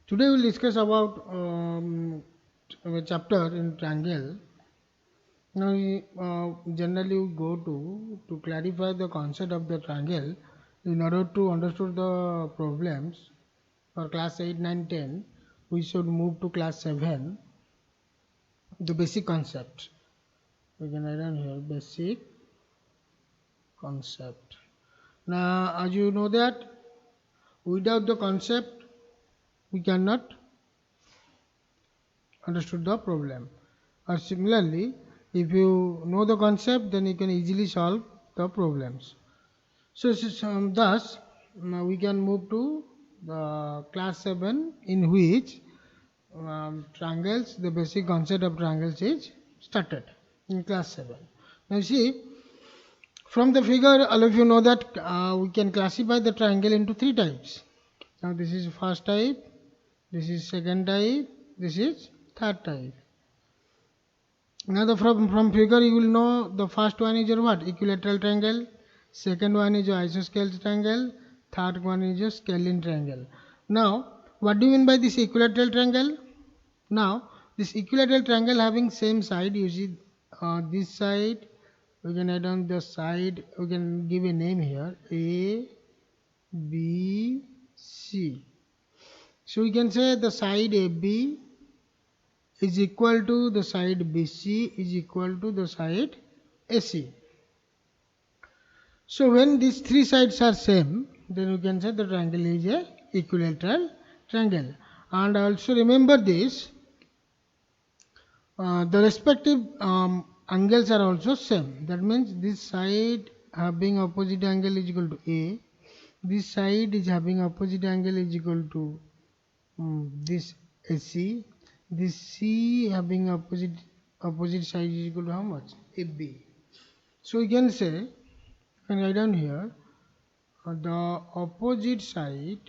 Today we'll discuss about a chapter in triangle. Now, generally we go to clarify the concept of the triangle in order to understand the problems for class 8, 9, 10. We should move to class 7. The basic concept. We can write down here basic concept. Now, as you know that without the concept we cannot understood the problem. Or similarly, if you know the concept, then you can easily solve the problems. Thus, now we can move to the class 7 in which triangles, the basic concept of triangles is started in class 7. Now see, from the figure, all of you know that we can classify the triangle into three types. Now this is first type, this is second type, this is third type. Now from figure you will know the first one is your what? Equilateral triangle. Second one is your isosceles triangle. Third one is your scalene triangle. Now what do you mean by this equilateral triangle? Now this equilateral triangle having same side, you see this side, we can add on the side, we can give a name here A, B, C. So we can say the side AB is equal to the side BC is equal to the side AC. So when these three sides are same, then we can say the triangle is a equilateral triangle. And also remember this, the respective angles are also same. That means this side having opposite angle is equal to A, this side is having opposite angle is equal to this AC, this C having opposite side is equal to how much? AB. So we can say, you can write down here, the opposite side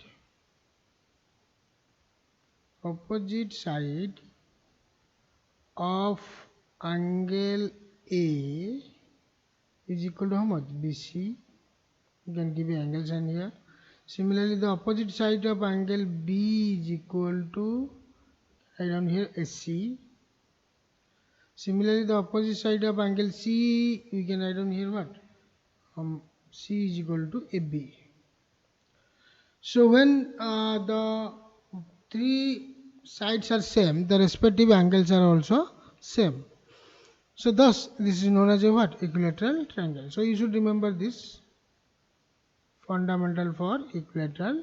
of angle A is equal to how much? BC. You can give an angle sign here. Similarly, the opposite side of angle B is equal to, write down here, AC. Similarly, the opposite side of angle C, we can write down here what? C is equal to AB. So when the three sides are same, the respective angles are also same. So thus, this is known as a what? Equilateral triangle. So you should remember this fundamental for equilateral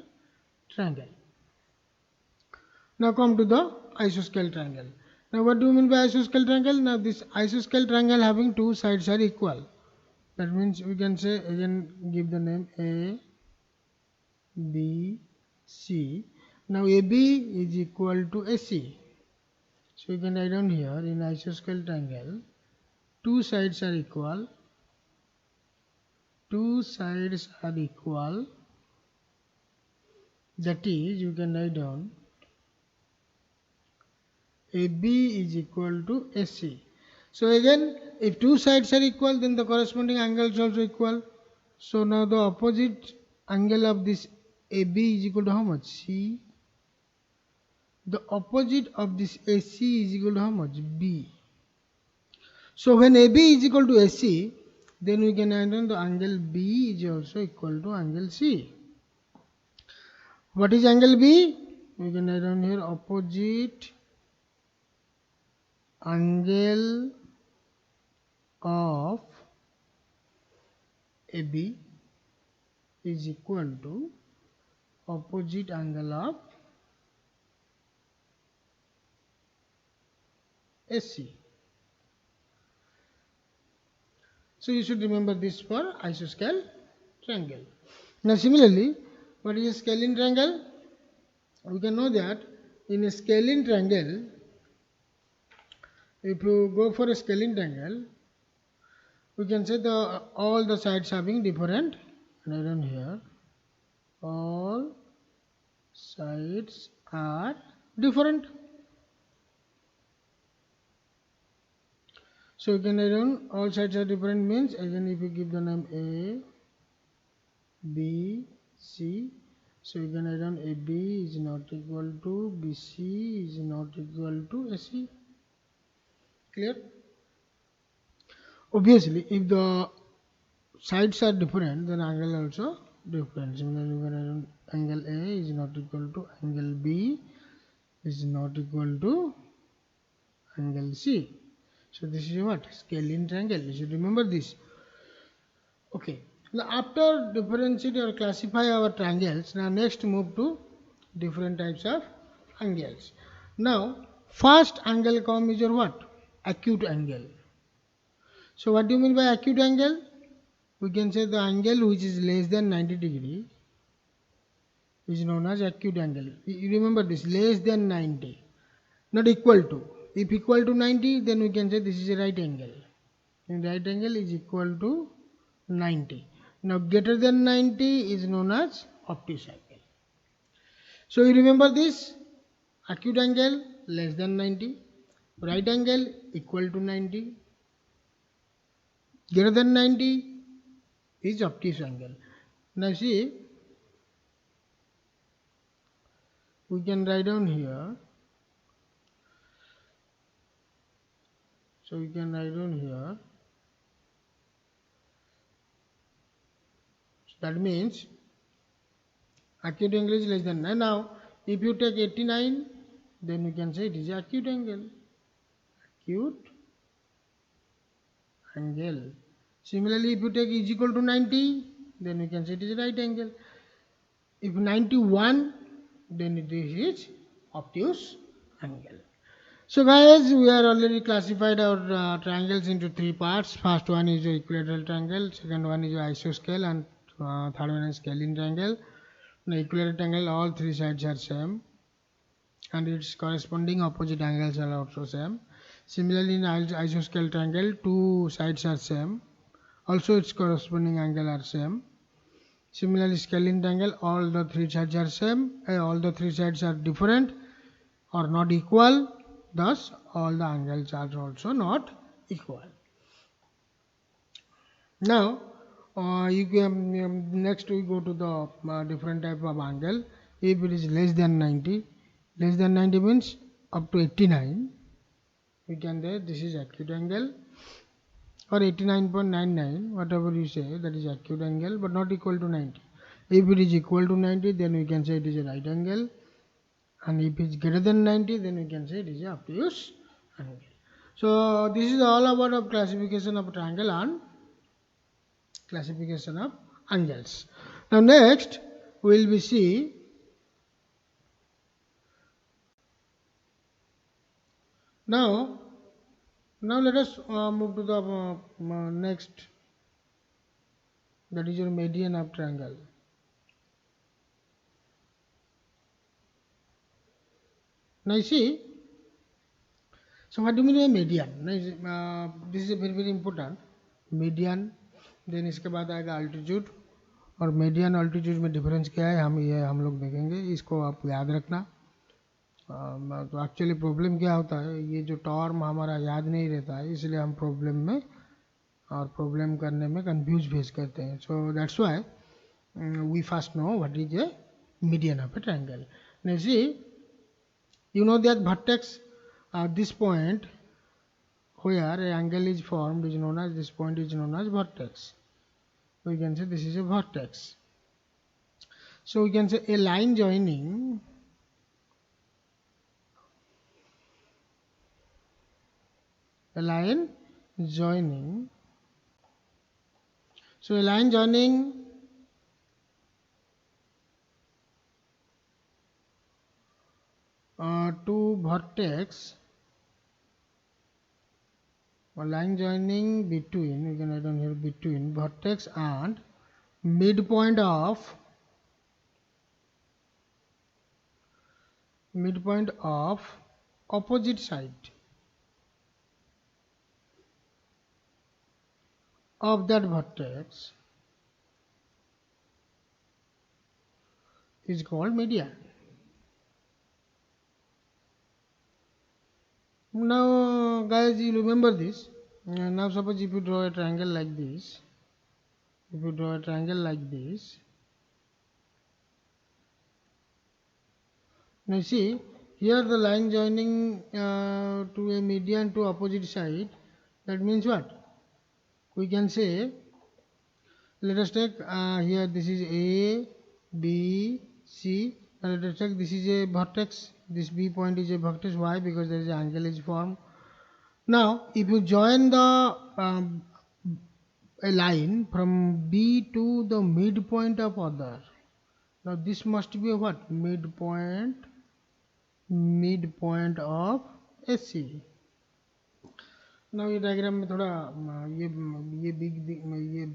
triangle. Now come to the isosceles triangle. Now what do you mean by isosceles triangle? Now this isosceles triangle having two sides are equal. That means we can say, again give the name A, B, C. Now AB is equal to AC. So we can write down here in isosceles triangle, two sides are equal. Two sides are equal. That is, you can write down AB is equal to AC. So again, if two sides are equal, then the corresponding angle is also equal. So now the opposite angle of this AB is equal to how much? C. The opposite of this AC is equal to how much? B. So when AB is equal to AC, then we can add on the angle B is also equal to angle C. What is angle B? We can write down here opposite angle of AB is equal to opposite angle of AC. So you should remember this for isosceles triangle. Now similarly, what is a scalene triangle? We can know that in a scalene triangle, if you go for a scalene triangle, we can say all the sides having different, and I run here, all sides are different. So you can write down all sides are different means, again if you give the name A, B, C, So you can write down AB is not equal to BC is not equal to AC. Clear? Obviously, if the sides are different, then angle also different. Similarly, when angle A is not equal to angle B is not equal to angle C. So this is what? Scalene triangle. You should remember this. Okay. Now after differentiate or classify our triangles, now next move to different types of angles. Now first angle come is your what? Acute angle. So what do you mean by acute angle? We can say the angle which is less than 90 degree is known as acute angle. You remember this, less than 90, not equal to. If equal to 90, then we can say this is a right angle. And right angle is equal to 90. Now greater than 90 is known as obtuse angle. So you remember this, acute angle less than 90, right angle equal to 90, greater than 90 is obtuse angle. Now see, we can write down here. So we can write down here. So that means acute angle is less than 9. Now, if you take 89, then we can say it is acute angle. Acute angle. Similarly, if you take is equal to 90, then we can say it is right angle. If 91, then it is obtuse angle. So guys, we are already classified our triangles into three parts. First one is the equilateral triangle, second one is the isoscale, and third one is scalene triangle. The equilateral triangle, all three sides are same, and its corresponding opposite angles are also same. Similarly, in isoscale triangle, two sides are same, also its corresponding angle are same. Similarly, scalene triangle, all the three sides are same, all the three sides are different or not equal, thus all the angles are also not equal. Now you can, next we go to the different type of angle. If it is less than 90, less than 90 means up to 89, we can say this is acute angle, or 89.99, whatever you say, that is acute angle, but not equal to 90. If it is equal to 90, then we can say it is a right angle, and if it is greater than 90, then we can say it is a obtuse angle. So this is all about classification of triangle and classification of angles. Now next we will be see now let us move to the next, that is your median of triangle. Now you see, so what do you mean by median? Now this is a very important. median, then इसके बाद आएगा altitude, और median altitude में difference क्या है हम लोग देखेंगे, इसको आप याद रखना। तो एक्चुअली प्रॉब्लम क्या होता है, ये जो टर्म हमारा याद नहीं रहता है, इसलिए हम प्रॉब्लम में और प्रॉब्लम करने में कंफ्यूज फेस करते हैं. So that's why we first know what is a median of a triangle. Now see, you know that vertex, this point where an angle is formed is known as, this point is known as vertex. We can say this is a vertex. So we can say a line joining so a line joining two vertex, or line joining between, we can write down here, between vertex and midpoint of opposite side of that vertex is called median. Now guys, you remember this. Now suppose if you draw a triangle like this, Now see, here the line joining to a median to opposite side, that means what? We can say, let us take here this is A, B, C, and let us take this is a vertex, this B point is a vertex. Why? Because there is an angle is formed. Now, if you join the a line from B to the midpoint of other, now this must be a what? Midpoint of AC. ना ये diagram में थोड़ा ये big ये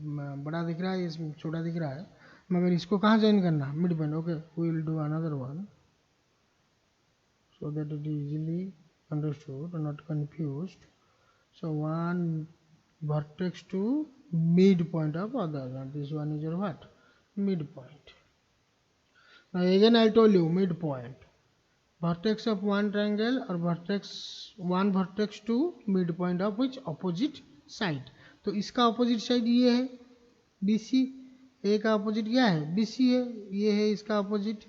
बड़ा दिख रहा है, ये छोटा दिख रहा है, मगर इसको कहाँ ज्वाइन करना? Mid point. Okay, we will do another one so that it is easily understood and not confused. So one vertex to midpoint of other, and this one is your what? Midpoint. Now again I told you midpoint. Vertex of one triangle or one vertex to midpoint of which opposite side. तो इसका opposite side ये है BC, A का opposite क्या है? BC है, ये है इसका opposite.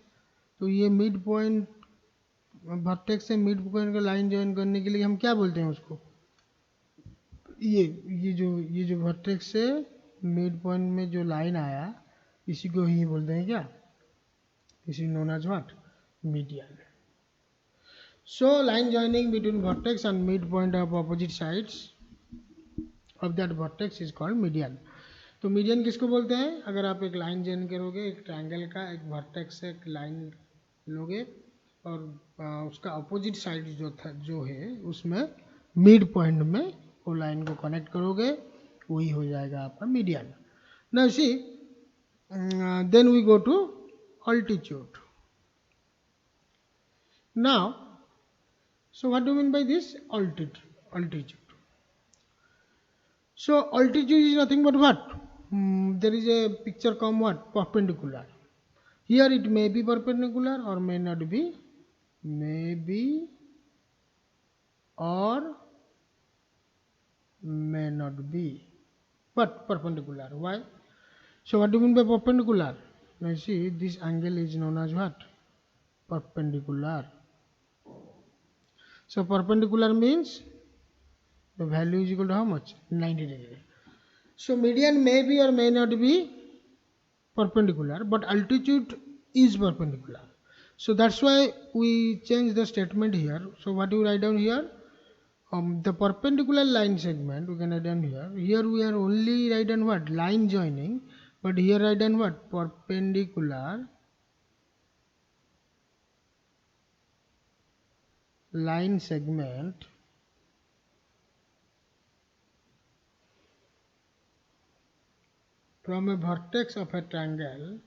तो ये midpoint वर्टेक्स से मिड पॉइंट का लाइन ज्वाइन करने के लिए हम क्या बोलते हैं उसको? ये जो वर्टेक्स से मिड पॉइंट में जो लाइन आया, इसी को ही बोलते हैं क्या? This is known as what? Median. So line joining between vertex and mid point of opposite sides of that vertex is called median. तो मीडियन किसको बोलते हैं? अगर आप एक लाइन जॉइन करोगे, एक ट्रायंगल का एक वर्टेक्स से एक लाइन लोगे और उसका अपोजिट साइड जो है उसमें मिड पॉइंट में वो लाइन को कनेक्ट करोगे, वही हो जाएगा आपका median. Now see, then we go to altitude. Now, so what do you mean by this altitude? So altitude is nothing but what? There is a picture come what? Perpendicular. Here it may be perpendicular or may not be. May be or may not be. But perpendicular. Why? So what do you mean by perpendicular? Now see, this angle is known as what? Perpendicular. So perpendicular means the value is equal to how much? 90 degree. So median may be or may not be perpendicular, but altitude is perpendicular. So that's why we change the statement here. So what do you write down here? The perpendicular line segment we can write down here. Here we are only write down what? Line joining, but here write down what? Perpendicular line segment from a vertex of a triangle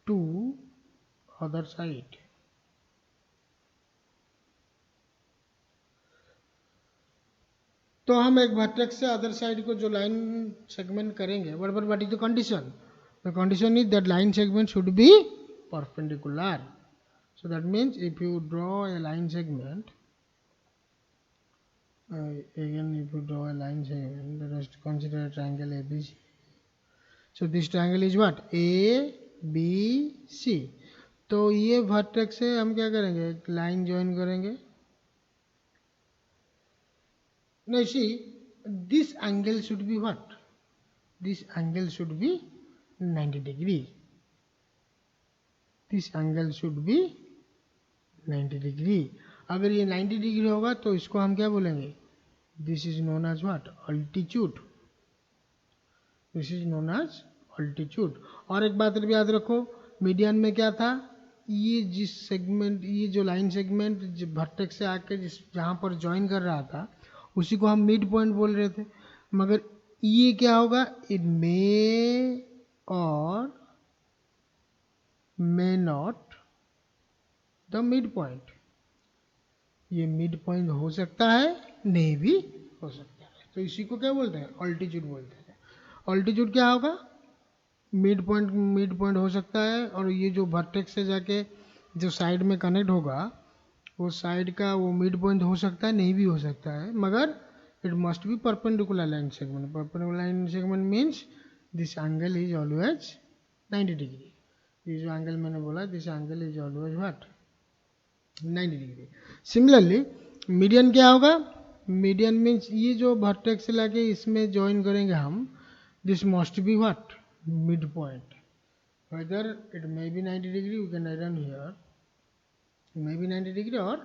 to other side. तो हम एक vertex से other side को जो line segment करेंगे, what is the condition? The condition is that line segment should be perpendicular. So that means if you draw a line segment, again if you draw a line segment, let us consider a triangle ABC. So this triangle is what? ABC. तो ये vertex से हम क्या करेंगे? एक line join करेंगे. Now see, this angle should be what? This angle should be 90 degree. This angle should be 90 degree. अगर ये 90 डिग्री होगा तो इसको हम क्या बोलेंगे? This is known as what? Altitude. This is known as altitude. और एक बात भी याद रखो, मीडियन में क्या था? ये जिस सेगमेंट, ये जो लाइन सेगमेंट वर्टेक्स से आके जहाँ पर ज्वाइन कर रहा था, उसी को हम मिड पॉइंट बोल रहे थे. मगर ये क्या होगा? इट मे और may not the mid point. ये मिड पॉइंट हो सकता है, नहीं भी हो सकता है. तो इसी को क्या बोलते हैं? ऑल्टीट्यूड बोलते हैं. ऑल्टीट्यूड क्या होगा? मिड पॉइंट हो सकता है, और ये जो वर्टेक्स से जाके जो साइड में कनेक्ट होगा, वो साइड का वो मिड पॉइंट हो सकता है, नहीं भी हो सकता है, मगर it must be perpendicular line segment. Perpendicular line segment means this angle is always 90 degree. ये जो angle मैंने बोला, this angle is always what? 90 degree. Similarly, median क्या होगा? Median means ये जो vertex से लाके इसमें join करेंगे हम, this must be what? Midpoint. Whether it may be 90 degree, we can write down here. May be 90 degree or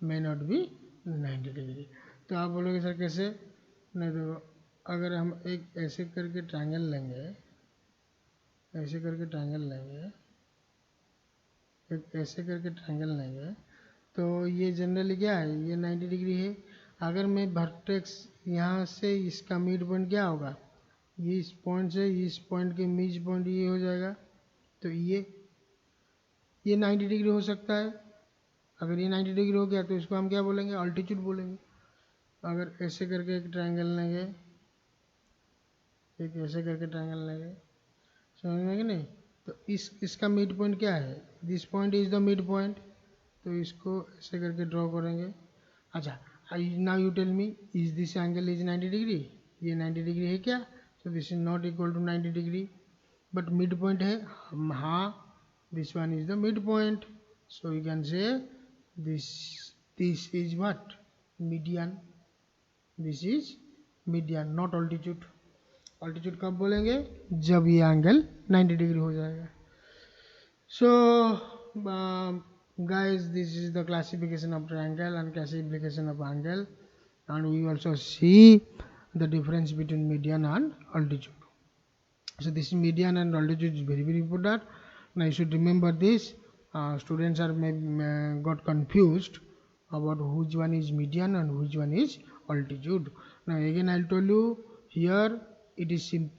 may not be 90 degree. तो आप बोलोगे सर कैसे? नहीं, देखो, अगर हम एक ऐसे करके ट्रायंगल लेंगे, ऐसे करके ट्रायंगल लेंगे, एक ऐसे करके ट्रायंगल लेंगे, तो ये जनरली क्या है, ये 90 डिग्री है. अगर मैं वर्टेक्स यहाँ से इसका मिड पॉइंट क्या होगा, ये इस पॉइंट से इस पॉइंट के मिड पॉइंट ये हो जाएगा, तो ये 90 डिग्री हो सकता है. अगर ये 90 डिग्री हो गया तो इसको हम क्या बोलेंगे, अल्टीट्यूड बोलेंगे. अगर ऐसे करके एक ट्रायंगल लेंगे, एक ऐसे करके ट्रायंगल लेंगे, समझ में कि नहीं, तो इसका मिड पॉइंट क्या है, this point is the mid point, तो इसको ऐसे करके ड्रॉ करेंगे. अच्छा, now you tell me, is this angle is 90 degree, ये 90 डिग्री है क्या? तो this is not equal to 90 degree, but mid point है, हाँ, this one is the mid point, so you can say this is what, median. This is median, not altitude. Altitude कब बोलेंगे, जब ये एंगल 90 डिग्री हो जाएगा. सो guys, this is the classification of triangle and classification of angle, and we also see the difference between median and altitude. So this median and altitude is very important. Now you should remember this. Students are got confused about which one is median and which one is altitude. Now again I'll tell you, here it is in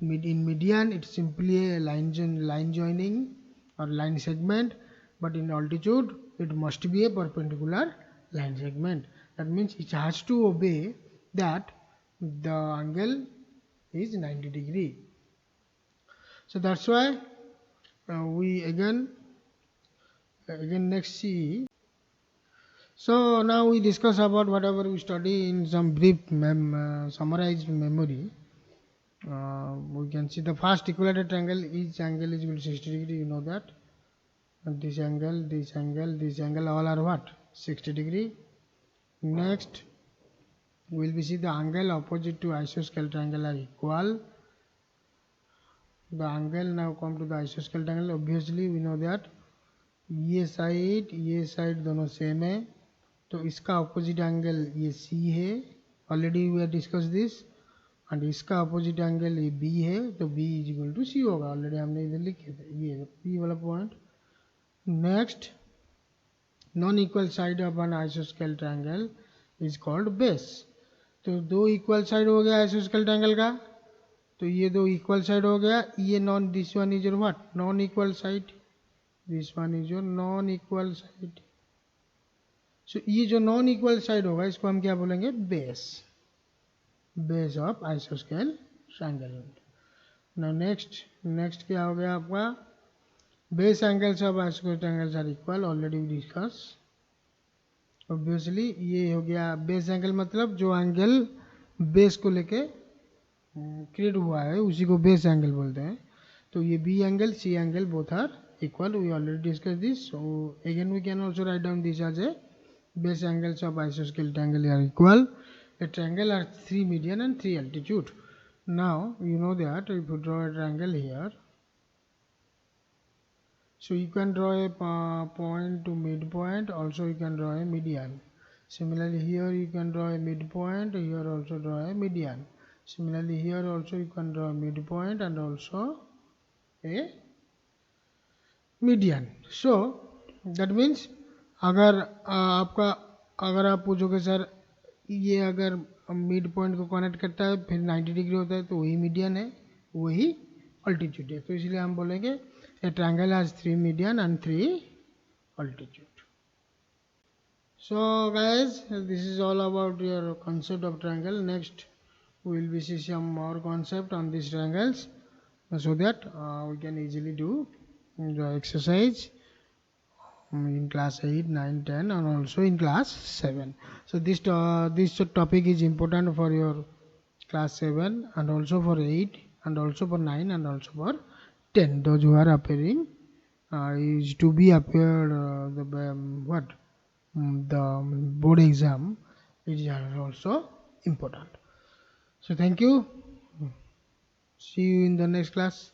median it's simply a line joining or line segment, but in altitude it must be a perpendicular line segment. That means it has to obey that the angle is 90 degree. So that's why we again next see. So now we discuss about whatever we study in some brief summarized memory. We can see the first equilateral triangle, each angle is equal to 60 degree, you know that. And this angle all are what, 60 degree. Next we will see the angle opposite to isosceles triangle are equal. The angle, now come to the isosceles triangle. Obviously we know that ये side दोनों same है, तो इसका opposite angle ये C है, already we have discuss this. And इसका opposite angle ये B है, तो B is equal to C होगा, ऑलरेडी हमने इधर लिखे थे, ये P वाला point. Next, non equal side of an आइसोस्केल ट्रायंगल इज कॉल्ड बेस. तो दो इक्वल साइड हो गया आइसोस्केल ट्रायंगल का, तो ये दो इक्वल साइड हो गया, ये non, this one is your what, non equal side, this one is your non equal side. So ये जो नॉन इक्वल साइड होगा इसको हम क्या बोलेंगे, बेस ऑफ आइसोस्केल ट्रायंगल. नाउ नेक्स्ट क्या हो गया आपका, बेस एंगल्स ऑफ आइसोस्केल triangles are equal, already we discuss. Obviously ये हो गया बेस एंगल, मतलब जो एंगल बेस को लेके क्रिएट हुआ है उसी को बेस एंगल बोलते हैं. तो ये B angle C angle both are equal, we already discussed this. So again we can also write down this as a base angles of isosceles triangle are equal. A triangle has 3 median and 3 altitude. Now you know that if you draw a triangle here, so you can draw a point to midpoint, also you can draw a median. Similarly here you can draw a midpoint, here also draw a median. Similarly here also you can draw a midpoint and also a median. So that means अगर अगर आप पूछोगे sir ये अगर mid point को connect करता है फिर 90 डिग्री होता है तो वही मीडियन है, वही अल्टीट्यूड है. तो इसलिए हम बोलेंगे ए triangle has 3 median and 3 altitude. So guys, this is all about your concept of triangle. Next we will be see some more concept on these triangles so that we can easily do the exercise in class 8, 9, 10, and also in class 7. So this topic is important for your class 7 and also for 8 and also for 9 and also for 10. Those who are appearing is to be appeared the board exam is also important. So thank you. See you in the next class.